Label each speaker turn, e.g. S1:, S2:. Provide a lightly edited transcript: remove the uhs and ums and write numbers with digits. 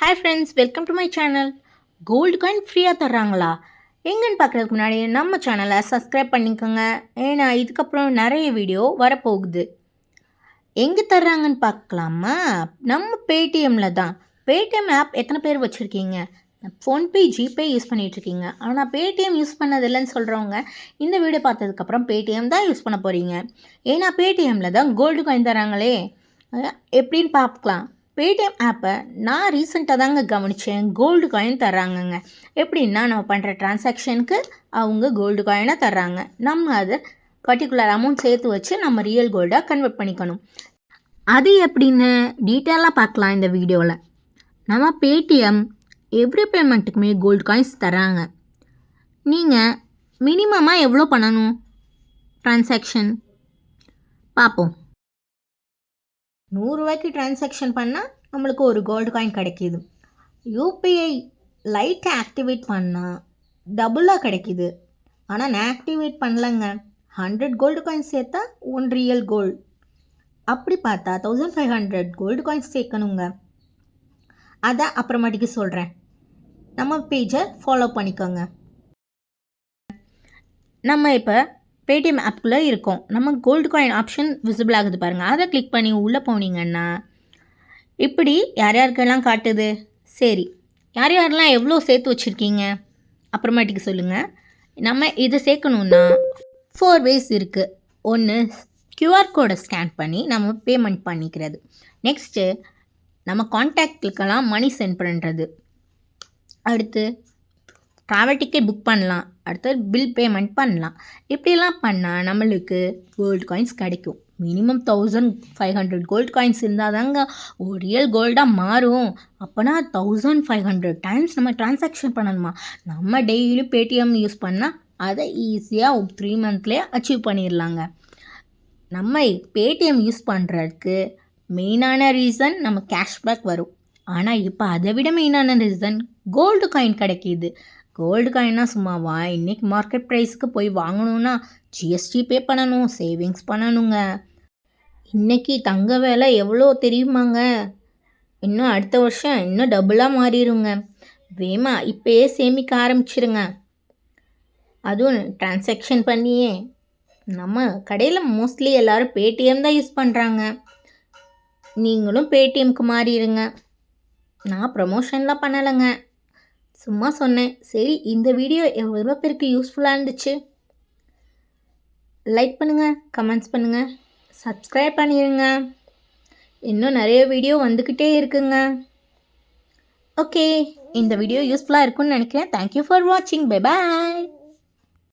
S1: Hi friends, welcome to my channel. Gold coin ஃப்ரீயாக தர்றாங்களா? எங்கன்னு பார்க்குறதுக்கு முன்னாடி நம்ம சேனலை சப்ஸ்கிரைப் பண்ணிக்கோங்க. ஏன்னா இதுக்கப்புறம் நிறைய வீடியோ வரப்போகுது. எங்கே தர்றாங்கன்னு பார்க்கலாமா? நம்ம பேடிஎம்மில் தான். பேடிஎம் ஆப் எத்தனை பேர் வச்சுருக்கீங்க? ஃபோன்பே ஜிபே யூஸ் பண்ணிகிட்ருக்கீங்க. ஆனால் பேடிஎம் யூஸ் பண்ணதில்லைன்னு சொல்கிறவங்க இந்த வீடியோ பார்த்ததுக்கப்புறம் பேடிஎம் தான் யூஸ் பண்ண போகிறீங்க. ஏன்னா பேடிஎம்மில் தான் கோல்டு காயின் தராங்களே. எப்படின்னு பார்க்கலாம். பேடிஎம் ஆப்பை நான் ரீசெண்டாக தாங்க கவனித்தேன். கோல்டு காயின் தர்றாங்கங்க. எப்படின்னா நம்ம பண்ணுற டிரான்சாக்ஷனுக்கு அவங்க கோல்டு காயினாக தர்றாங்க. நம்ம அதை பர்டிகுலர் அமௌண்ட் சேர்த்து வச்சு நம்ம ரியல் கோல்டாக கன்வெர்ட் பண்ணிக்கணும். அது எப்படின்னு டீட்டெயிலாக பார்க்கலாம் இந்த வீடியோவில். நம்ம பேடிஎம் எவ்ரி பேமெண்ட்டுக்குமே கோல்டு காயின்ஸ் தராங்க. நீங்கள் மினிமமாக எவ்வளோ பண்ணணும் ட்ரான்சாக்ஷன் பார்ப்போம். 100 ரூபாய்க்கு ட்ரான்சாக்ஷன் பண்ணால் நம்மளுக்கு ஒரு கோல்டு காயின் கிடைக்கிது. யூபிஐ லைட்டை ஆக்டிவேட் பண்ணால் டபுளாக கிடைக்கிது. ஆனால் நான் ஆக்டிவேட் பண்ணலைங்க. 100 கோல்டு காயின்ஸ் சேர்த்தா 1 ரியல் கோல்டு. அப்படி பார்த்தா 1500 கோல்டு காயின்ஸ் சேர்க்கணுங்க. அதை அப்புறமாட்டிக்கு சொல்கிறேன். நம்ம பேஜை ஃபாலோ பண்ணிக்கோங்க. நம்ம இப்போ பேடிஎம் ஆப்புக்குள்ளே இருக்கோம். நம்ம கோல்டு காயின் ஆப்ஷன் விசிபிள் ஆகுது பாருங்கள். அதை கிளிக் பண்ணி உள்ளே போனீங்கன்னா இப்படி யார் யாருக்கெல்லாம் காட்டுது. சரி, யார் யாரெல்லாம் எவ்வளோ சேர்த்து வச்சுருக்கீங்க அப்புறமாட்டிக்கு சொல்லுங்கள். நம்ம இதை சேர்க்கணுன்னா 4 வேஸ் இருக்குது. ஒன்று, கியூஆர் கோடை ஸ்கேன் பண்ணி நம்ம பேமெண்ட் பண்ணிக்கிறது. நெக்ஸ்ட்டு நம்ம கான்டாக்டுக்கெல்லாம் மணி சென்ட் பண்ணுறது. அடுத்து ட்ராவல் டிக்கெட் புக் பண்ணலாம். அடுத்து பில் பேமெண்ட் பண்ணலாம். இப்படிலாம் பண்ணால் நம்மளுக்கு கோல்டு காயின்ஸ் கிடைக்கும். மினிமம் 1500 கோல்டு காயின்ஸ் இருந்தால் தாங்க ஒரு ரியல் கோல்டாக மாறும். அப்போனா 1500 டைம்ஸ் நம்ம ட்ரான்சாக்ஷன் பண்ணணுமா? நம்ம டெய்லி பேடிஎம் யூஸ் பண்ணால் அதை ஈஸியாக 3 மந்த்லேயே அச்சீவ் பண்ணிடலாங்க. நம்ம பேடிஎம் யூஸ் பண்ணுறதுக்கு மெயினான ரீசன் நம்ம கேஷ்பேக் வரும். ஆனால் இப்போ அதை விட மெயினான ரீசன் கோல்டு காயின் கிடைக்கிது. கோல்டு காயின்னா சும்மாவா? இன்றைக்கி மார்க்கெட் ப்ரைஸுக்கு போய் வாங்கணுன்னா ஜிஎஸ்டி பே பண்ணணும், சேவிங்ஸ் பண்ணணுங்க. இன்றைக்கி தங்க விலை எவ்வளோ தெரியுமாங்க? இன்னும் அடுத்த வருஷம் இன்னும் டபுளாக மாறிடுங்க. வேமா இப்போயே சேமிக்க ஆரம்பிச்சிருங்க. அதுவும் டிரான்சாக்ஷன் பண்ணியே. நம்ம கடையில் மோஸ்ட்லி எல்லோரும் பேடிஎம் தான் யூஸ் பண்ணுறாங்க. நீங்களும் பேடிஎம்க்கு மாறிடுங்க. நான் ப்ரமோஷன்லாம் பண்ணலைங்க, சும்மா சொன்னேன். சரி, இந்த வீடியோ எவ்வளோ பேருக்கு யூஸ்ஃபுல்லாக இருந்துச்சு? லைக் பண்ணுங்கள், கமெண்ட்ஸ் பண்ணுங்கள், சப்ஸ்கிரைப் பண்ணிடுங்க. இன்னும் நிறைய வீடியோ வந்துக்கிட்டே இருக்குங்க. ஓகே, இந்த வீடியோ யூஸ்ஃபுல்லாக இருக்குன்னு நினைக்கிறேன். தேங்க்யூ ஃபார் வாட்சிங். Bye bye.